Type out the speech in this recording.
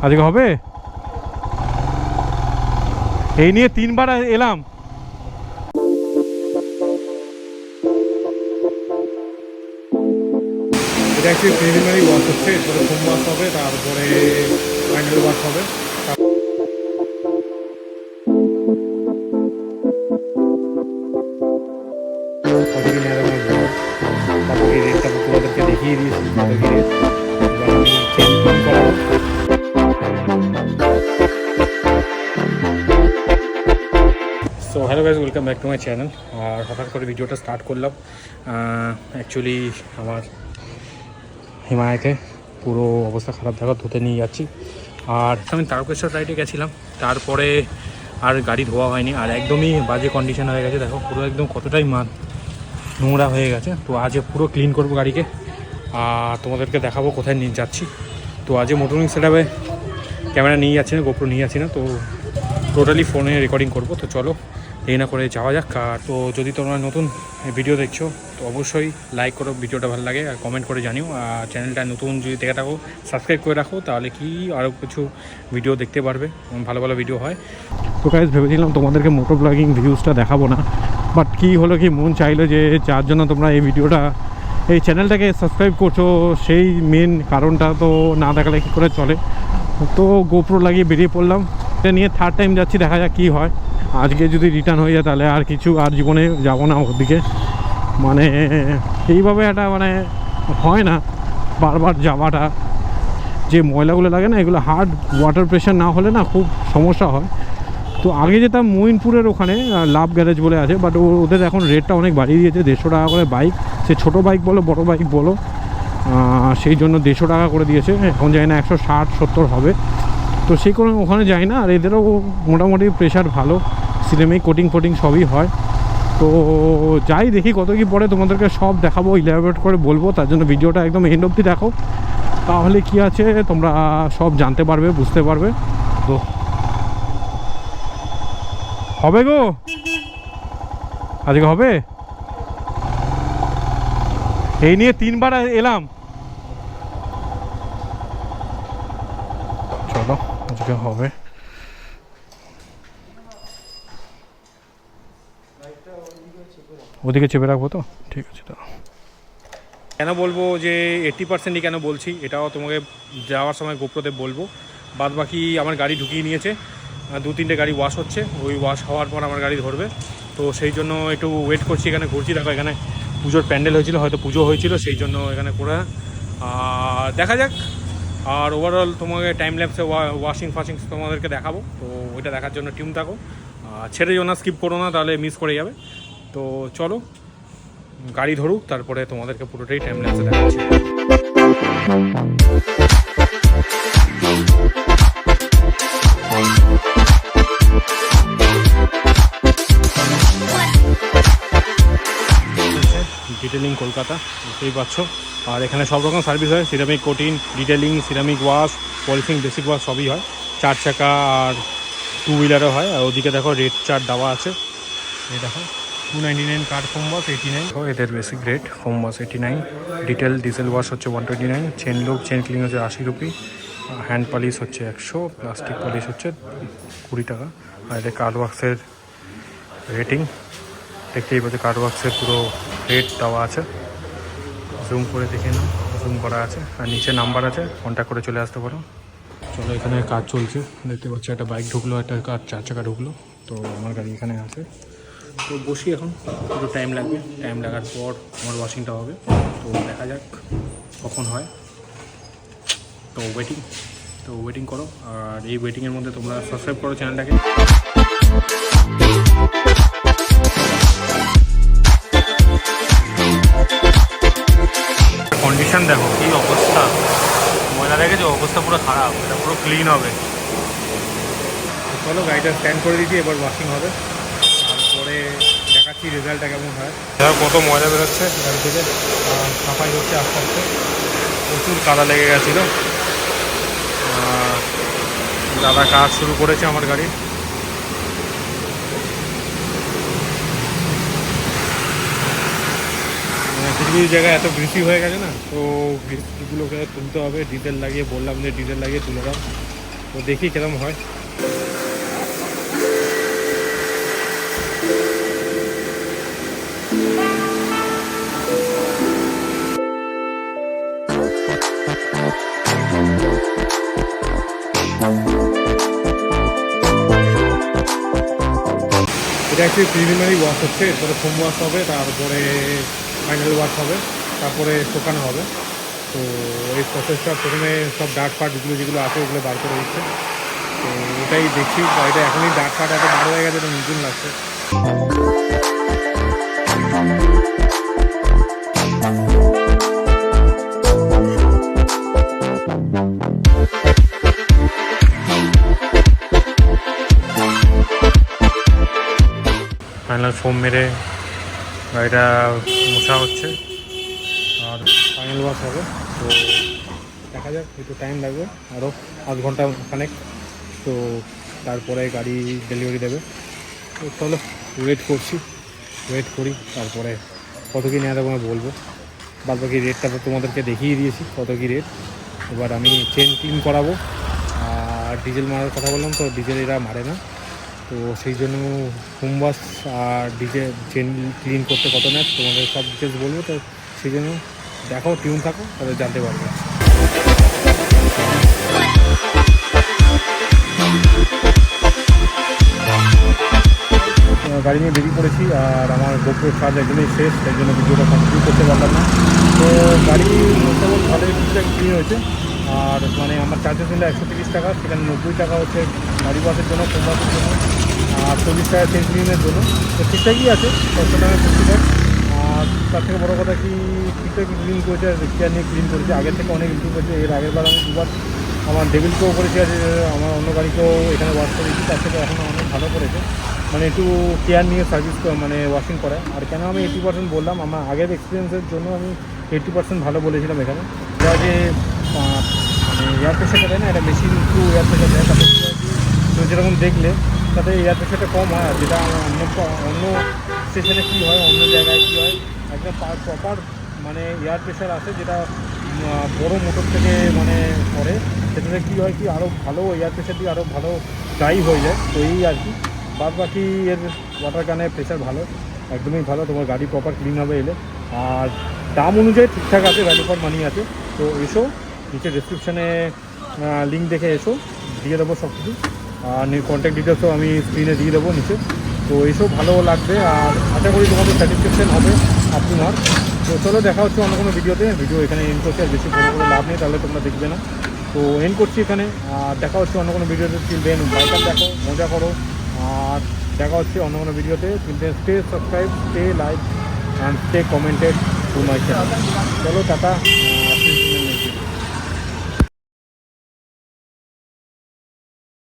আজকে হবে এই নিয়ে 3 বার এলাম। এটা অ্যাকচুয়ালি প্রিলিমিনারি ওয়াশ হচ্ছে, এরপরে ফোম ওয়াশ হবে, তারপরে ফাইনাল ওয়াশ হবে। তোমাদেরকে দেখিয়ে দিয়েছি so hello guys, welcome back to my channel. আর হঠাৎ করে ভিডিওটা স্টার্ট করলাম। অ্যাকচুয়ালি আমার হিমালয়তে পুরো অবস্থা খারাপ, দেখা ধুতে নিয়ে যাচ্ছি। আর আমি তারকেশ্বর রাইডে গেছিলাম, তারপরে আর গাড়ি ধোয়া হয়নি, আর একদমই বাজে কন্ডিশন হয়ে গেছে। দেখো পুরো একদম কতটাই নোংরা হয়ে গেছে। তো আজ পুরো ক্লিন করবো গাড়িকে, আর তোমাদেরকে দেখাবো কোথায় নিয়ে যাচ্ছি। তো আজ মোটরসাইকেল সেটআপে ক্যামেরা নিয়ে যাচ্ছি না, গোপ্রো নিয়ে যাচ্ছি না, তো টোটালি ফোনে রেকর্ডিং করব। তো চলো এই না করে যাওয়া যাক। আর তো যদি তোমরা নতুন ভিডিও দেখছো তো অবশ্যই লাইক করো, ভিডিওটা ভালো লাগে, আর কমেন্ট করে জানিও। আর চ্যানেলটা নতুন যদি দেখে থাকো সাবস্ক্রাইব করে রাখো, তাহলে কি আরও কিছু ভিডিও দেখতে পারবে, ভালো ভালো ভিডিও হয়। তো গাইজ ভেবেছিলাম তোমাদেরকে মোটো ব্লগিং ভিউজটা দেখাবো না, বাট কী হলো কি মন চাইলো যে যার জন্য তোমরা এই ভিডিওটা এই চ্যানেলটাকে সাবস্ক্রাইব করছো, সেই মেন কারণটা তো না দেখালে কী করে চলে। তো গোপ্রো লাগিয়ে বেরিয়ে পড়লাম। এটা নিয়ে থার্ড টাইম যাচ্ছি, দেখা যাক কী হয়। আজকে যদি রিটার্ন হয়ে যায় তাহলে আর কিছু আর জীবনে যাবো না ওদিকে। মানে এইভাবে একটা মানে হয় না বারবার যাওয়াটা, যে ময়লাগুলো লাগে না, এগুলো হার্ড ওয়াটার প্রেশার না হলে না খুব সমস্যা হয়। তো আগে যেতাম মঈনপুরের ওখানে লাভ গ্যারেজ বলে আছে, বাট ওদের এখন রেটটা অনেক বাড়িয়ে দিয়েছে, 150 টাকা করে বাইক, সে ছোটো বাইক বলো বড় বাইক বলো, সেই জন্য 150 টাকা করে দিয়েছে। এখন যায় না 160-170 হবে। তো সেই কোনো ওখানে যায় না। আর এদেরও মোটামুটি প্রেশার ভালো, সিরামিক কোটিং ফোটিং সবই হয়। তো যাই দেখি কত কি পড়ে, তোমাদেরকে সব দেখাবো, ইলাবোরেট করে বলবো। তার জন্য ভিডিওটা একদম এন্ড অবধি দেখো, তাহলে কি আছে তোমরা সব জানতে পারবে, বুঝতে পারবে। তো হবে গো, আজকে হবে এই নিয়ে 3 বার এলাম। চলো আজকে হবে। ওদিকে চেপে রাখবো তো, ঠিক আছে। তো কেন বলবো যে 80%ই কেন বলছি, এটাও তোমাকে যাওয়ার সময় গোপ্রোতে বলবো। বাদ বাকি আমার গাড়ি ঢুকিয়ে নিয়েছে, 2-3টে গাড়ি ওয়াশ হচ্ছে, ওই ওয়াশ হওয়ার পর আমার গাড়ি ধরবে। তো সেই জন্য একটু ওয়েট করছি, এখানে ঘুরছি। দেখো এখানে পুজোর প্যান্ডেল হয়েছিল, হয়তো পুজো হয়েছিল, সেই জন্য এখানে করে দেখা যাক। আর ওভারঅল তোমাকে টাইম ল্যাপসে ওয়াশিং তোমাদেরকে দেখাবো। তো ওইটা দেখার জন্য টিউন থাকো, ছেড়ে যেও না, স্কিপ করো না, তাহলে মিস করে যাবে। তো চলো গাড়ি ধরুক, তারপরে তোমাদেরকে পুরোটাই টাইম ল্যাপসে দেখাচ্ছি। ডিটেলিং কলকাতা, বুঝতেই পারছো। আর এখানে সব রকম সার্ভিস হয়, ceramic coating, detailing, ceramic wash, polishing, basic wash সবই হয়। 4 চাকা আর 2 হুইলারও হয়। আর ওদিকে দেখো রেট চার্ট দেওয়া আছে, এই দেখো 299 কার ফোম ওয়াশ 89, এদের basic rate. Foam wash 89, diesel wash হচ্ছে 129, চেন লুক চেন ক্লিন হচ্ছে 80 রুপি, হ্যান্ড পলিশ হচ্ছে 100, প্লাস্টিক পলিশ হচ্ছে 20 টাকা। আর এদের কার ওয়াক্সের রেটিং দেখতেই পাচ্ছি, কার ওয়াক্সের পুরো রেট দেওয়া আছে, জুম করে দেখে নাও, জুম করা আছে। আর নিচে নাম্বার আছে, কন্ট্যাক্ট করে চলে আসতে পারো। চলো এখানে কাজ চলছে, দেখতে পাচ্ছি একটা বাইক ঢুকলো, একটা কার 4 চাকা ঢুকলো। তো আমার গাড়ি এখানে আছে, তো বসি এখন, একটু টাইম লাগবে। টাইম লাগার পর আমার ওয়াশিংটা হবে, তো দেখা যাক কখন হয়। তো ওয়েটিং করো। আর এই ওয়েটিংয়ের মধ্যে তোমরা সাবস্ক্রাইব করো চ্যানেলটাকে। কন্ডিশন দেখো কী অবস্থা, ময়লা রেখেছে, অবস্থা পুরো খারাপ, এটা পুরো ক্লিন হবে। চলো গাড়িটা স্ট্যান্ড করে দিচ্ছি, এবার ওয়াশিং হবে, তারপরে দেখাচ্ছি রেজাল্টটা কেমন হয়। দেখো কত ময়লা বেরোচ্ছে গাড়ি থেকে, সাফাই হচ্ছে আস্তে আস্তে, প্রচুর কাদা লেগে গেছিলো। দাদা কাজ শুরু করেছে আমার গাড়ি। কিছু কিছু জায়গায় এত গ্রিসি হয়ে গেছে না, তো গ্রিসগুলোকে তুলতে হবে। ডিজেল লাগিয়ে বললাম যে ডিজেল লাগিয়ে তুলে দাও, তো দেখি কেরম হয়। এটা একটি প্রিলিমিনারি ওয়াশ হচ্ছে, এরপরে ফোম ওয়াশ হবে, তারপরে ফাইনাল ওয়াশ হবে, তারপরে শোকানো হবে। তো এই প্রসেসটা প্রথমে সব ডার্ট পার্ট যেগুলো আছে ওগুলো বার করে দিচ্ছে। তো ওটাই দেখছি, এটা এখনই ডার্ট পার্ট এত বার হয়ে গেছে, তো নতুন লাগছে। ফাইনাল ফোম মেরে গাড়িটা মোছা হচ্ছে আর ফাইনাল ওয়াশ হবে। তো দেখা যাক, একটু টাইম লাগবে, আরও আধ ঘন্টা খানেক। তো তারপরে গাড়ি ডেলিভারি দেবে। তো চলো ওয়েট করি, তারপরে কত কি নেওয়া দেবো আমি বলবো। বাদ বাকি রেটটা তো তোমাদেরকে দেখিয়ে দিয়েছি কত কি রেট। এবার আমি চেন ক্লিন করাবো, আর ডিজেল মারার কথা বললাম, তো ডিজেল এরা মারে না। তো সেই জন্য হোম ওয়াশ আর চেন ক্লিন করতে কত নেয় তোমাদের সব ডিটেলস বলবো। তো সেই জন্য দেখো, টিউন থাকো, তাহলে জানতে পারবে। গাড়ি নিয়ে বেরিয়ে পড়েছি, আর আমার গোপ্রো চার্জ একদমই শেষ, সেই জন্য ভিডিওটা কন্টিনিউ করতে পারলাম না। তো গাড়ি মোটামুটি ভালোই ঠিকঠাক ক্লিন হয়েছে। আর মানে আমার চার্জেস ছিল 130 টাকা, সেখানে 90 টাকা হচ্ছে গাড়ি ওয়াশের জন্য, ফোম ওয়াশের জন্য, আর 40 টাকা চেঞ্জ ক্লিনের জন্য। তো ঠিকঠাকই আছে, 100 টাকা 50 টাকা। আর তার থেকে বড়ো কথা কি, ঠিকঠাকই ক্লিন করেছে, কেয়ার নিয়ে ক্লিন করেছে, আগের থেকে অনেক ইম্প্রুভ হয়েছে। এর আগের বার আমি দুবার আমার ডেভিলকেও করেছি, আর আমার অন্য গাড়িকেও এখানে ওয়াশ করেছি, তার থেকে এখন অনেক ভালো করেছে। মানে একটু কেয়ার নিয়ে সার্ভিস মানে ওয়াশিং করে। আর কেন আমি 80% বললাম, আমার আগের এক্সপিরিয়েন্সের জন্য আমি 80% ভালো বলেছিলাম। এখানে যা যে মানে এয়ার প্রেশারটা দেয় না, এটা মেশিন টু এয়ার প্রেশার দেয়, তাতে কী হয় কি, তো যেরকম দেখলে তাতে এয়ার প্রেশারটা কম হয়। আর যেটা অন্য স্টেশনে কী হয়, অন্য জায়গায় কী হয়, একদম প্রপার মানে এয়ার প্রেশার আসে, যেটা বড়ো মোটর থেকে মানে করে, সেটাতে কী হয় কি, আরও ভালো এয়ার প্রেশার দিয়ে আরও ভালো ড্রাই হয়ে যায়। তো এই আর কি, বাদ বাকি এর ওয়াটার ক্যানের প্রেশার ভালো, একদমই ভালো। তোমার গাড়ি প্রপার ক্লিন হবে এলে। আর দাম অনুযায়ী ঠিকঠাক আছে, ভ্যালু ফর মানি আছে। তো এসো, নিচে ডিসক্রিপশানে লিঙ্ক দেখে এসো, দিয়ে দেবো সব কিছু। আর কন্ট্যাক্ট ডিটেলসও আমি স্ক্রিনে দিয়ে দেবো নিচে। তো এসব ভালো লাগবে, আর আশা করি তোমাদের স্যাটিসফ্যাকশন হবে আপ টু মার্ক। তো চলো, দেখা হচ্ছে অন্য কোনো ভিডিওতে। ভিডিও এখানে এন্ড করছি, আর বেশি বড় করে লাভ নেই, তাহলে তোমরা দেখবে না। তো এন্ড করছি এখানে, আর দেখা হচ্ছে অন্য কোনো ভিডিওতে। চিলড্রেন বাইকার দেখো, মজা করো, আর দেখা হচ্ছে অন্য কোনো ভিডিওতে। Children stay subscribe, stay like and stay commented two my channel. চলো, টাটা।